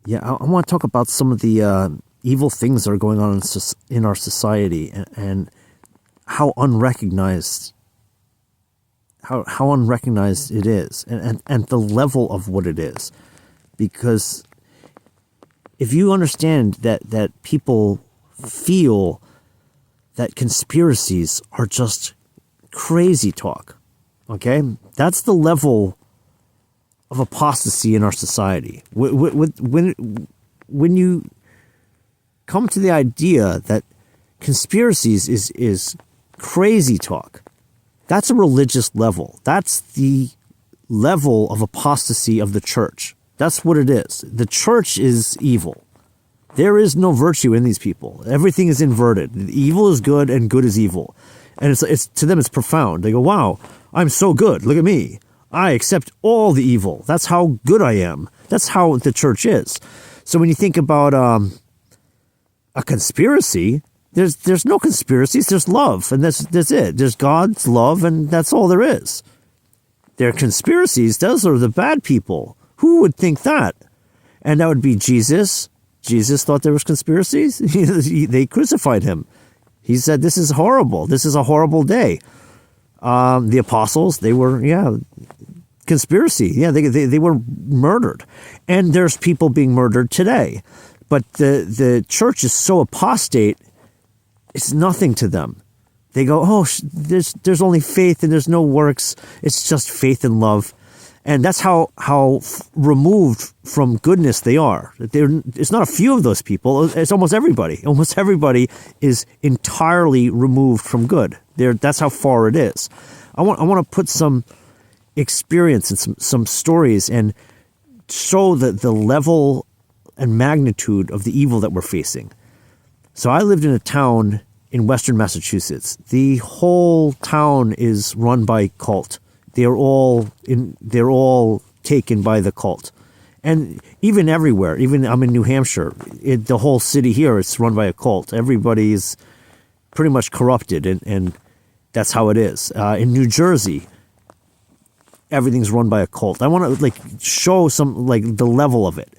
Yeah, I want to talk about some of the evil things that are going on in our society, and how unrecognized how unrecognized it is, and the level of what it is. Because if you understand that people feel that conspiracies are just crazy talk, okay? That's the level of apostasy in our society. When you come to the idea that conspiracies is crazy talk, that's a religious level. That's the level of apostasy of the church. That's what it is. The church is evil. There is no virtue in these people. Everything is inverted. Evil is good and good is evil. And it's to them it's profound. They go, wow, I'm so good. Look at me. I accept all the evil. That's how good I am. That's how the church is. So when you think about a conspiracy, there's no conspiracies. There's love, and that's it. There's God's love, and that's all there is. There are conspiracies. Those are the bad people. Who would think that? And that would be Jesus. Jesus thought there was conspiracies. They crucified him. He said, "This is horrible. This is a horrible day." The apostles, they were, conspiracy. Yeah, they were murdered. And there's people being murdered today. But the church is so apostate, it's nothing to them. They go, oh, there's only faith and there's no works. It's just faith and love. And that's how removed from goodness they are. It's not a few of those people. It's almost everybody. Almost everybody is entirely removed from good. That's how far it is. I want to put some experience and some stories and show the level and magnitude of the evil that we're facing. So I lived in a town in Western Massachusetts. The whole town is run by cult. They're all taken by the cult. And even everywhere, even I'm in New Hampshire, the whole city here is run by a cult. Everybody's pretty much corrupted, and that's how it is. In New Jersey, everything's run by a cult. I want to show some the level of it.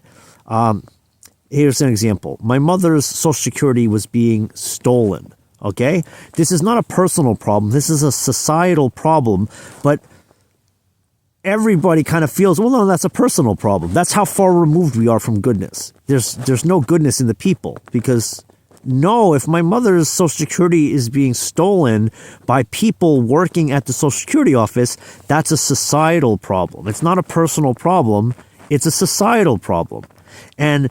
Here's an example. My mother's Social Security was being stolen. Okay? This is not a personal problem. This is a societal problem, but everybody kind of feels, well, no, that's a personal problem. That's how far removed we are from goodness. There's no goodness in the people, because if my mother's Social Security is being stolen by people working at the Social Security office, that's a societal problem. It's not a personal problem. It's a societal problem. And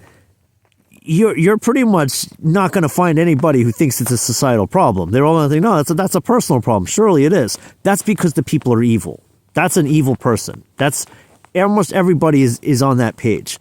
you're pretty much not going to find anybody who thinks it's a societal problem. They're all going to think, no, that's a personal problem. Surely it is. That's because the people are evil. That's an evil person. That's almost everybody is on that page.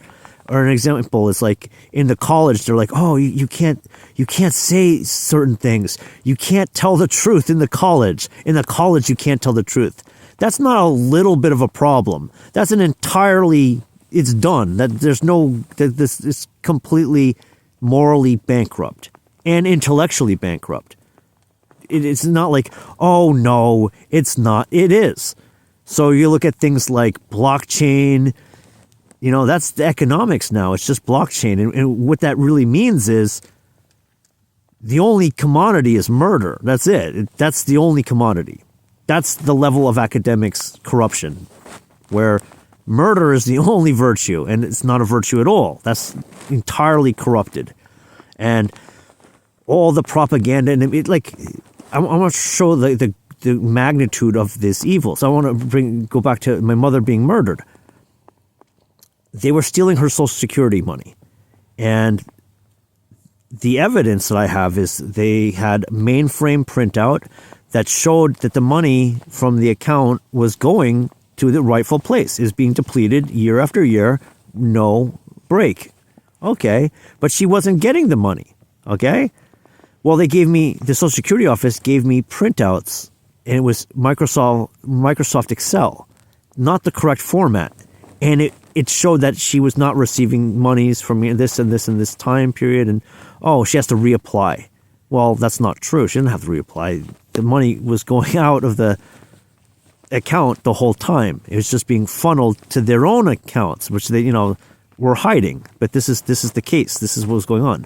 Or an example is like in the college, they're like, oh, you can't say certain things. You can't tell the truth in the college. In the college, you can't tell the truth. That's not a little bit of a problem. That's an entirely, it's done. This is completely morally bankrupt and intellectually bankrupt. It's not like, oh no, it's not. It is. So you look at things like blockchain, that's the economics now. It's just blockchain. And what that really means is the only commodity is murder. That's it. That's the only commodity. That's the level of academics corruption, where murder is the only virtue, and it's not a virtue at all. That's entirely corrupted. And all the propaganda, and I want to show the magnitude of this evil. So I want to go back to my mother being murdered. They were stealing her Social Security money. And the evidence that I have is they had mainframe printout that showed that the money from the account was going to the rightful place, is being depleted year after year, no break. Okay, but she wasn't getting the money. Okay? Well, the Social Security office gave me printouts, and it was Microsoft Excel, not the correct format. And it showed that she was not receiving monies from this and this and this time period, and she has to reapply. Well, that's not true. She didn't have to reapply. The money was going out of the account the whole time. It was just being funneled to their own accounts, which they, were hiding, but this is the case. This is what was going on.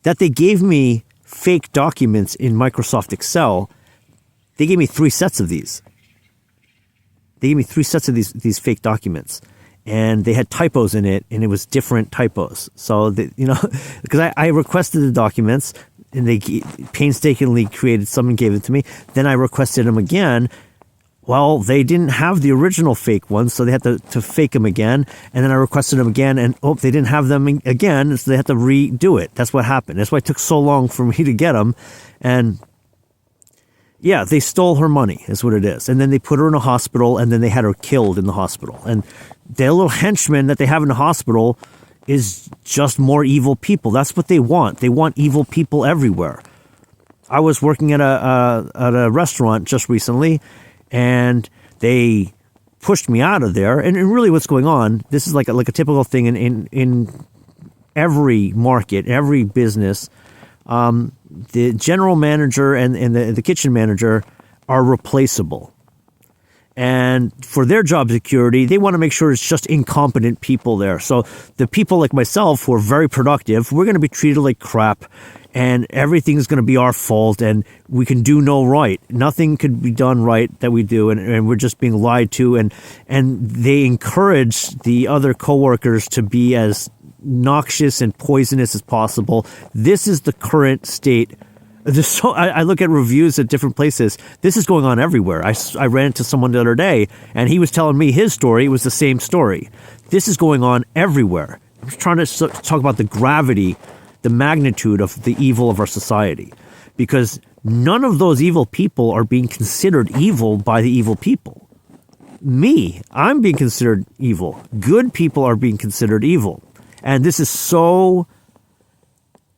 That they gave me fake documents in Microsoft Excel. They gave me 3 sets of these. They gave me 3 sets of these fake documents, and they had typos in it, and it was different typos. So, because I requested the documents, and they painstakingly created some and gave it to me. Then I requested them again. Well, they didn't have the original fake ones, so they had to fake them again. And then I requested them again, and they didn't have them again, so they had to redo it. That's what happened. That's why it took so long for me to get them. And yeah, they stole her money, is what it is. And then they put her in a hospital, and then they had her killed in the hospital. And their little henchmen that they have in the hospital is just more evil people. That's what they want. They want evil people everywhere. I was working at a restaurant just recently, and they pushed me out of there. And really what's going on, this is like a typical thing in every market, every business. The general manager and the kitchen manager are replaceable. And for their job security, they want to make sure it's just incompetent people there. So the people like myself who are very productive, we're going to be treated like crap, and everything's going to be our fault, and we can do no right. Nothing could be done right that we do, and we're just being lied to. And they encourage the other coworkers to be as noxious and poisonous as possible. This is the current state. I look at reviews at different places. This is going on everywhere. I ran into someone the other day, and he was telling me his story. It was the same story. This is going on everywhere. I'm trying to talk about the gravity, the magnitude of the evil of our society, because none of those evil people are being considered evil by the evil people. I'm being considered evil. Good people are being considered evil. And this is so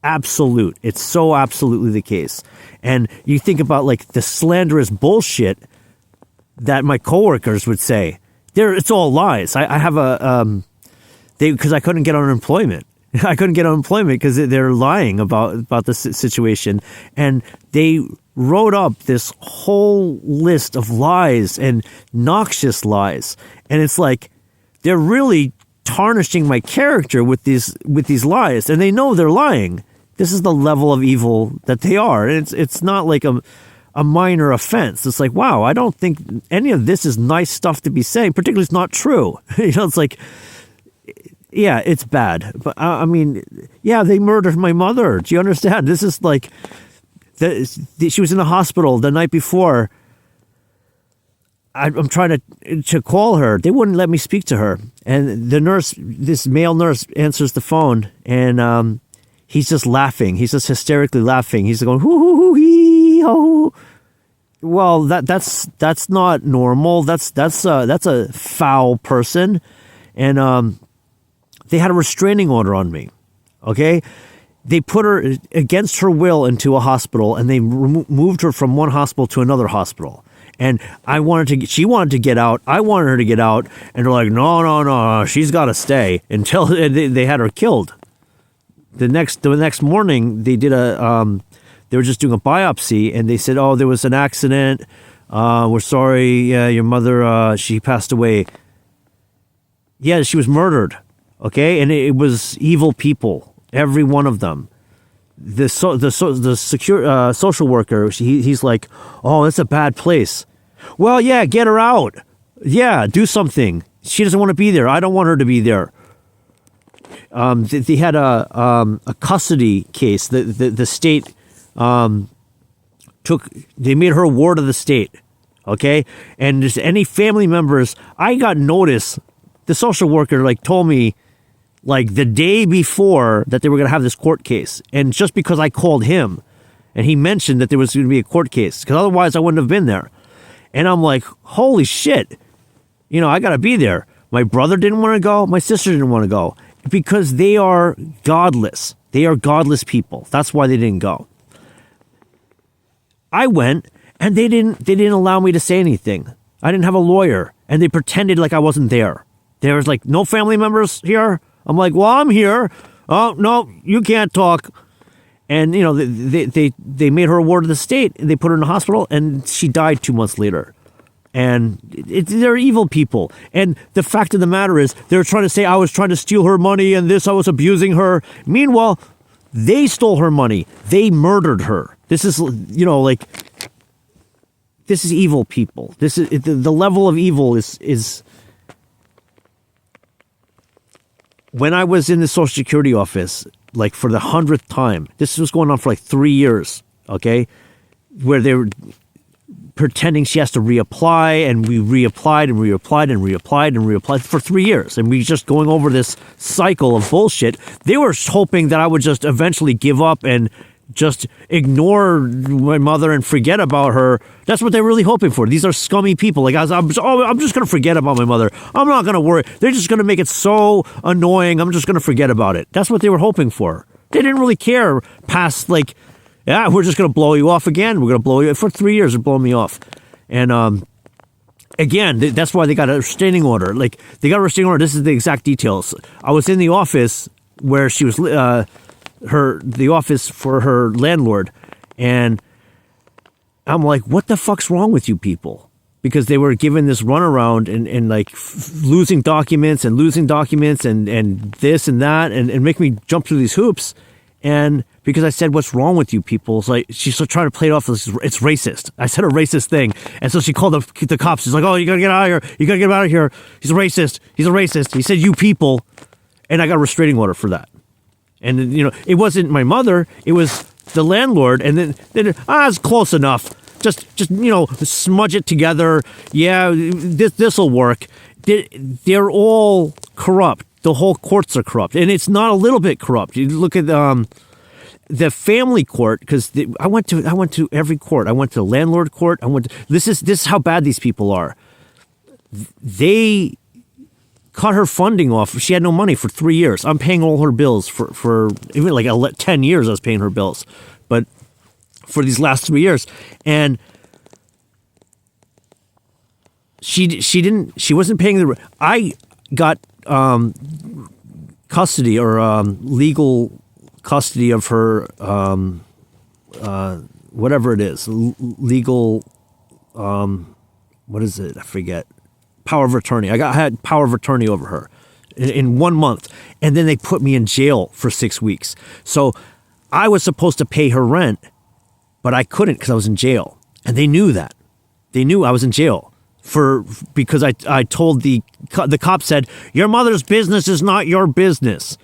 absolute. It's so absolutely the case. And you think about like the slanderous bullshit that my coworkers would say. It's all lies. I have because I couldn't get unemployment. I couldn't get unemployment because they're lying about the situation. And they wrote up this whole list of lies and noxious lies. And it's like, they're really tarnishing my character with these lies, and they know they're lying. This is the level of evil that they are. It's not like a minor offense. It's like, wow, I don't think any of this is nice stuff to be saying. Particularly, it's not true. It's like, yeah, it's bad. But I mean, yeah, they murdered my mother. Do you understand? This is like, she was in the hospital the night before. I'm trying to call her. They wouldn't let me speak to her. And the nurse, this male nurse, answers the phone, and he's just laughing. He's just hysterically laughing. He's going, hoo, hoo, hoo, hee, ho. Well, that's not normal. That's a foul person. And they had a restraining order on me. Okay? They put her against her will into a hospital, and they moved her from one hospital to another hospital. And she wanted to get out. I wanted her to get out. And they're like, no, she's got to stay until they had her killed. The next morning, they did they were just doing a biopsy, and they said, oh, there was an accident. We're sorry. Your mother, she passed away. Yeah, she was murdered. Okay. And it was evil people. Every one of them. The social worker, he's like, oh, that's a bad place. Well, yeah, get her out. Yeah, do something. She doesn't want to be there. I don't want her to be there. They had a custody case. The state they made her a ward of the state. Okay, and just any family members, I got notice. The social worker told me, the day before that they were going to have this court case. And just because I called him and he mentioned that there was going to be a court case, because otherwise I wouldn't have been there. And I'm like, holy shit, I got to be there. My brother didn't want to go. My sister didn't want to go because they are godless. They are godless people. That's why they didn't go. I went, and they didn't allow me to say anything. I didn't have a lawyer, and they pretended like I wasn't there. There was no family members here. I'm like, well, I'm here. Oh, no, you can't talk. And, they made her a ward of the state, and they put her in the hospital, and she died 2 months later. And they're evil people. And the fact of the matter is, they're trying to say I was trying to steal her money and I was abusing her. Meanwhile, they stole her money. They murdered her. This is, this is evil people. This is the level of evil is. When I was in the Social Security office, like for the 100th time, this was going on for like 3 years, okay, where they were pretending she has to reapply, and we reapplied and reapplied and reapplied and reapplied for 3 years, and we just going over this cycle of bullshit. They were hoping that I would just eventually give up and just ignore my mother and forget about her. That's what they're really hoping for. These are scummy people. Like, I'm just going to forget about my mother. I'm not going to worry. They're just going to make it so annoying. I'm just going to forget about it. That's what they were hoping for. They didn't really care past, like, yeah, we're just going to blow you off again. We're going to blow you for 3 years. They're blowing me off. And, again, that's why they got a restraining order. Like, they got a restraining order. This is the exact details. I was in the office where she was, the office for her landlord, and I'm like, what the fuck's wrong with you people? Because they were given this runaround and like losing documents and this and that and make me jump through these hoops. And because I said, what's wrong with you people? It's like, she's trying to play it off as it's racist. I said a racist thing. And so she called the cops. She's like, oh, you gotta get out of here. You gotta get out of here. He's a racist. He's a racist. He said, you people. And I got a restraining order for that. And, it wasn't my mother, it was the landlord. And then it's close enough. Just smudge it together. Yeah, this'll work. They're all corrupt. The whole courts are corrupt. And it's not a little bit corrupt. You look at the family court, because I went to every court. I went to the landlord court. This is how bad these people are. They cut her funding off. She had no money for 3 years. I'm paying all her bills for even like 10 years I was paying her bills. But for these last 3 years. And she wasn't paying I got custody or legal custody of her whatever it is. Legal what is it? I forget. Power of attorney. I had power of attorney over her in 1 month. And then they put me in jail for 6 weeks. So I was supposed to pay her rent, but I couldn't because I was in jail. And they knew that. They knew I was in jail because I told the cop said, your mother's business is not your business.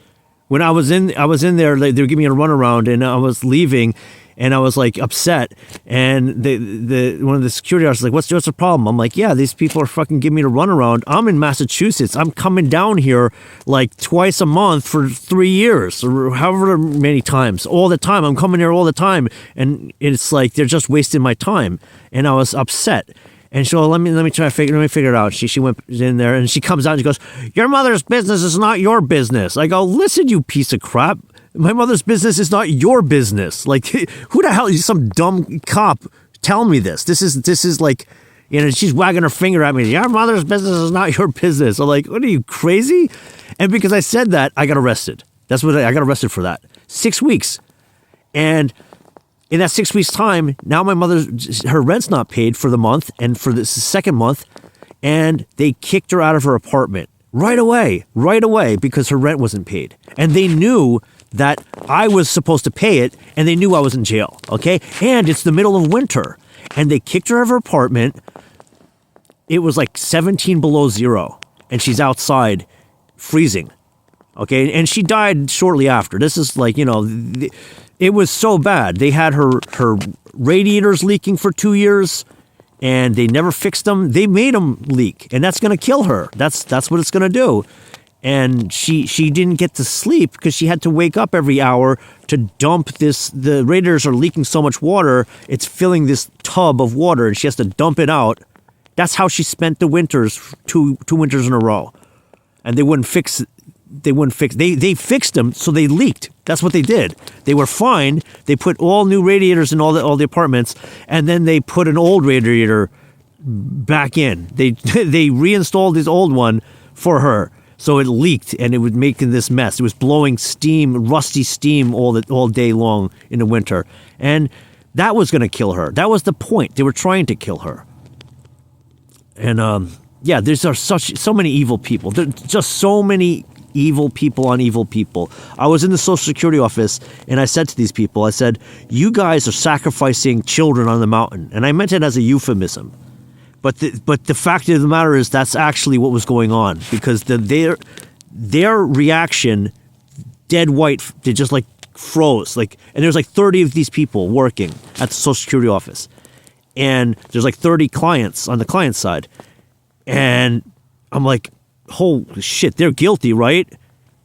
When I was in there, they were giving me a runaround, and I was leaving, and I was like upset. And one of the security guards was like, what's the problem? I'm like, yeah, these people are fucking giving me a runaround. I'm in Massachusetts. I'm coming down here like twice a month for 3 years or however many times. All the time. I'm coming here all the time. And it's like they're just wasting my time. And I was upset. And so let me figure it out. She went in there and she comes out and she goes, your mother's business is not your business. I go, listen, you piece of crap. My mother's business is not your business. Like, who the hell is some dumb cop telling me this? This is like, she's wagging her finger at me. Your mother's business is not your business. I'm like, what are you, crazy? And because I said that, I got arrested. That's what I got arrested for that. 6 weeks. And in that 6 weeks time, now my her rent's not paid for the month and for the second month. And they kicked her out of her apartment right away, because her rent wasn't paid. And they knew that I was supposed to pay it, and they knew I was in jail, okay? And it's the middle of winter, and they kicked her out of her apartment. It was like 17 below zero, and she's outside freezing, okay? And she died shortly after. This is like, it was so bad. They had her radiators leaking for 2 years, and they never fixed them. They made them leak, and that's going to kill her. That's what it's going to do. And she didn't get to sleep because she had to wake up every hour to dump this. The radiators are leaking so much water, it's filling this tub of water, and she has to dump it out. That's how she spent the winters, two winters in a row. And they wouldn't fix. They fixed them, so they leaked. That's what they did. They were fine. They put all new radiators in all the apartments, and then they put an old radiator back in. They reinstalled this old one for her. So it leaked, and it was making this mess. It was blowing steam, rusty steam all day long in the winter. And that was going to kill her. That was the point. They were trying to kill her. And yeah, there's so many evil people. There's just so many evil people on evil people. I was in the Social Security office, and I said to these people, I said, "You guys are sacrificing children on the mountain," and I meant it as a euphemism. But the fact of the matter is that's actually what was going on, because their reaction, dead white, they just like froze. Like, and there's like 30 of these people working at the Social Security office, and there's like 30 clients on the client side, and I'm like, holy shit, they're guilty, right?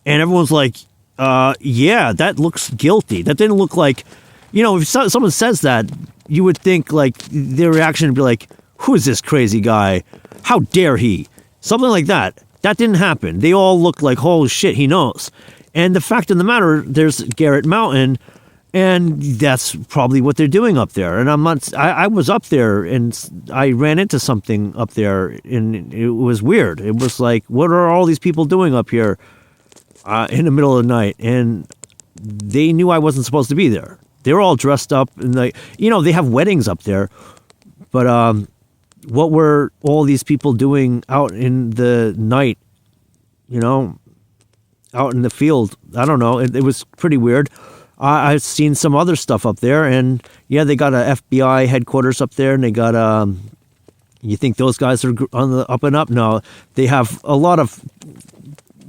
And everyone's like, yeah, that looks guilty. That didn't look like, if someone says that, you would think like their reaction would be like, who is this crazy guy? How dare he? Something like that. That didn't happen. They all looked like, holy shit, he knows. And the fact of the matter, there's Garrett Mountain, and that's probably what they're doing up there. And I was up there, and I ran into something up there, and it was weird. It was like, what are all these people doing up here in the middle of the night? And they knew I wasn't supposed to be there. They were all dressed up, and they have weddings up there. But what were all these people doing out in the night, out in the field? I don't know. It was pretty weird. I've seen some other stuff up there, and yeah, they got a FBI headquarters up there, and they got you think those guys are on the up and up? No, they have a lot of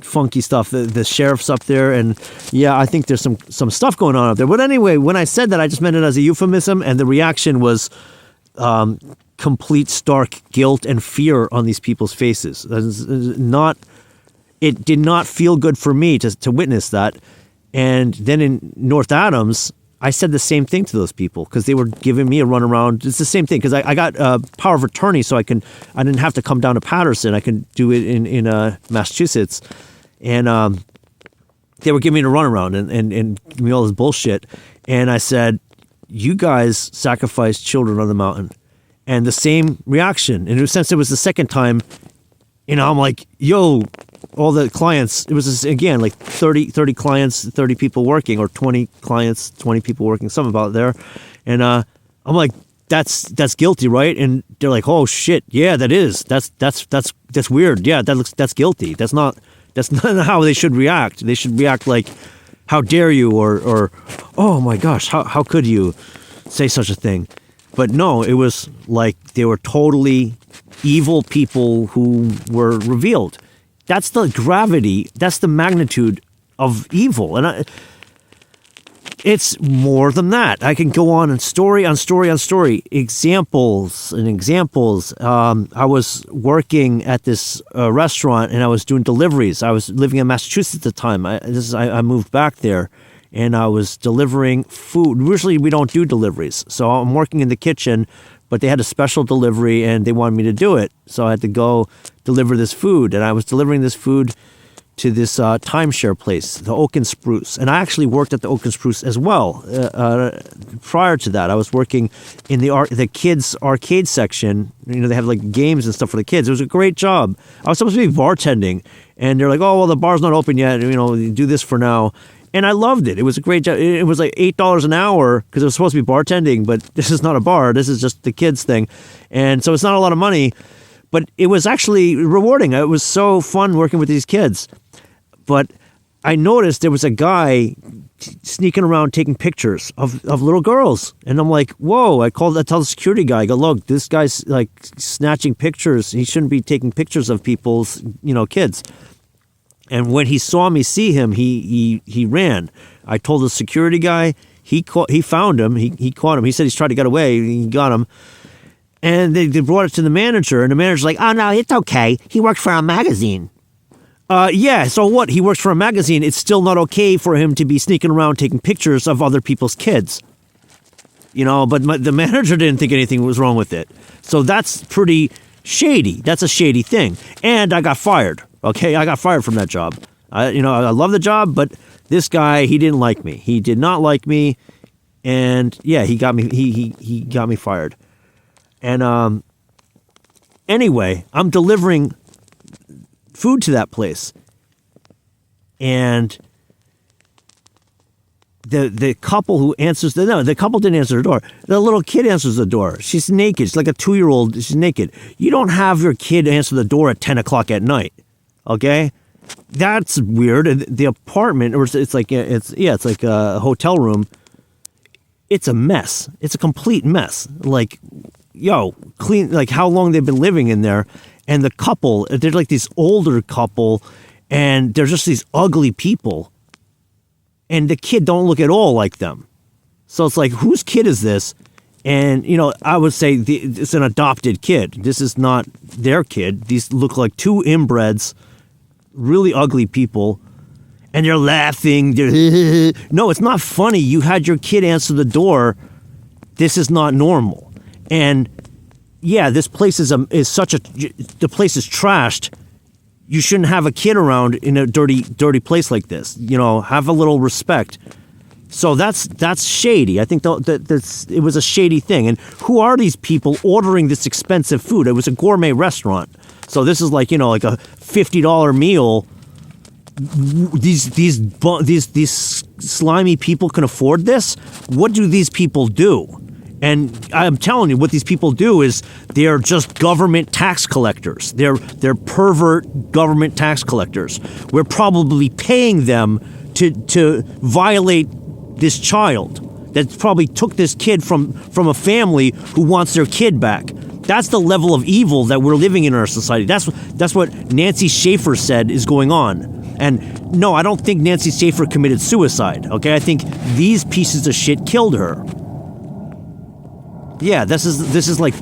funky stuff. The sheriff's up there, and yeah, I think there's some stuff going on up there. But anyway, when I said that, I just meant it as a euphemism, and the reaction was complete stark guilt and fear on these people's faces. It did not feel good for me to witness that. And then in North Adams, I said the same thing to those people, because they were giving me a runaround. It's the same thing, because I got power of attorney, so I didn't have to come down to Patterson. I can do it in Massachusetts. And they were giving me a runaround and giving me all this bullshit. And I said, you guys sacrificed children on the mountain. And the same reaction. And in a sense, it was the second time, I'm like, yo, all the clients, it was, again, like 30 clients, 30 people working, or 20 clients, 20 people working, something about there. And I'm like, that's guilty, right? And they're like, oh shit, yeah, that is. That's weird. Yeah, that's guilty. That's not how they should react. They should react like, how dare you, or oh my gosh, how could you say such a thing? But no, it was like they were totally evil people who were revealed. That's the gravity, that's the magnitude of evil. And it's more than that. I can go on and story on story on story, examples and examples. I was working at this restaurant, and I was doing deliveries. I was living in Massachusetts at the time. I moved back there, and I was delivering food. Usually we don't do deliveries. So I'm working in the kitchen, but they had a special delivery, and they wanted me to do it. So I had to go deliver this food, and I was delivering this food to this timeshare place, the Oak and Spruce. And I actually worked at the Oak and Spruce as well. Prior to that, I was working in the kids' arcade section. They have like games and stuff for the kids. It was a great job. I was supposed to be bartending, and they're like, oh, well, the bar's not open yet. Do this for now. And I loved it. It was a great job. It was like $8 an hour, because it was supposed to be bartending, but this is not a bar. This is just the kids thing. And so it's not a lot of money, but it was actually rewarding. It was so fun working with these kids. But I noticed there was a guy sneaking around taking pictures of little girls. And I'm like, whoa, I tell the security guy, I go, look, this guy's like snatching pictures. He shouldn't be taking pictures of people's, kids. And when he saw me see him, he ran. I told the security guy, he found him, he caught him. He said he's tried to get away, he got him. And they brought it to the manager, and the manager's like, oh no, it's okay. He works for a magazine. Yeah, so what? He works for a magazine. It's still not okay for him to be sneaking around taking pictures of other people's kids. But the manager didn't think anything was wrong with it. So that's pretty shady. That's a shady thing. And I got fired. Okay, I got fired from that job. I love the job, but this guy, he didn't like me. He did not like me, and yeah, he got me. He got me fired. And anyway, I'm delivering food to that place, and the couple who answers the couple didn't answer the door. The little kid answers the door. She's naked. She's like a 2-year-old. She's naked. You don't have your kid answer the door at 10 o'clock at night. Okay? That's weird. The apartment, or it's like a hotel room. It's a mess. It's a complete mess. Like, clean, like how long they've been living in there. And the couple, they're like this older couple, and they're just these ugly people. And the kid don't look at all like them. So it's like, whose kid is this? And, I would say it's an adopted kid. This is not their kid. These look like two inbreds, really ugly people. And they're laughing. No, it's not funny. You had your kid answer the door. This is not normal. And, yeah, this place the place is trashed. You shouldn't have a kid around in a dirty place like this. Have a little respect. So that's shady. I think it was a shady thing. And who are these people ordering this expensive food? It was a gourmet restaurant. So this is like, like a $50 meal. These slimy people can afford this? What do these people do? And I'm telling you, what these people do is they're just government tax collectors. They're pervert government tax collectors. We're probably paying them to violate this child that probably took this kid from a family who wants their kid back. That's the level of evil that we're living in our society. That's what Nancy Schaefer said is going on. And no, I don't think Nancy Schaefer committed suicide. Okay, I think these pieces of shit killed her. Yeah, this is like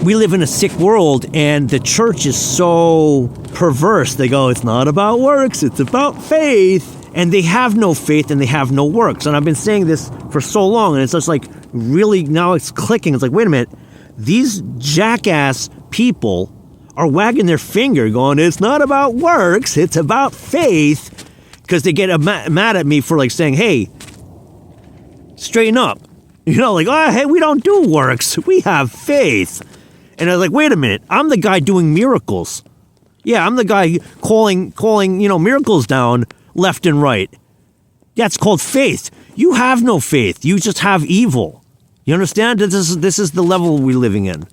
we live in a sick world, and the church is so perverse. They go, it's not about works, it's about faith. And they have no faith and they have no works. And I've been saying this for so long, and it's just like, really, now it's clicking. It's like, wait a minute, these jackass people are wagging their finger going, it's not about works, it's about faith. Because they get mad at me for like saying, hey, straighten up. Hey, we don't do works. We have faith. And I was like, wait a minute. I'm the guy doing miracles. Yeah, I'm the guy calling, miracles down left and right. That's called faith. You have no faith. You just have evil. You understand? This is the level we're living in.